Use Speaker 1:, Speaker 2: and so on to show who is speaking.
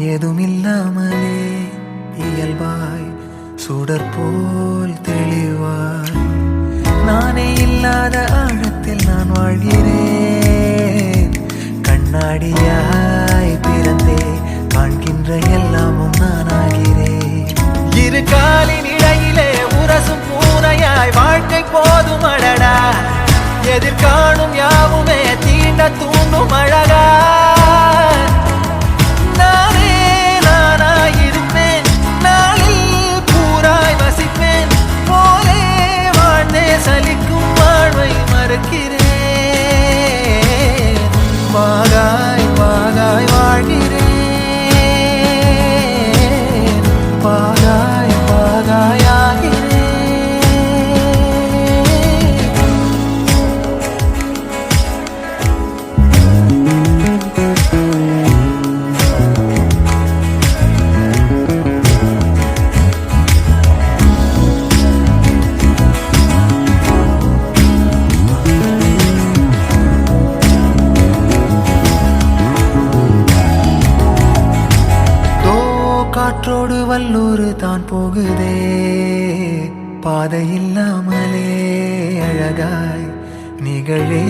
Speaker 1: ஏதுமில்லாமலே இயல்பாய் சுடர் போல் தெளிவாய் நானே இல்லாத ஆழத்தில் நான் வாழ்கிறேன். கண்ணாடியாய் பிறந்தே காண்கின்ற எல்லாமும் நான் ஆகிறேன். இரு காலின் இடையிலே உரசும் பூனையாய் வாழ்க்கை போதும் அடடா. எதிர்காணும் யாவுமே தீண்ட தூண்டும் அழகா. நானே நானாயிருப்பேன், நாளில் பூராய் வசிப்பேன். போலே வாழ்ந்தே சலிக்கும் வாழ்வை மறுக்கிறேன். வாகாய் வாகாய் வாழ்கிறேன், வாகாய் வாகாய் ஆகிறேன். காற்றோடு வல்லூர் தான் போகுதே, பாதை இல்லாமலே அழகாய் நிகழே.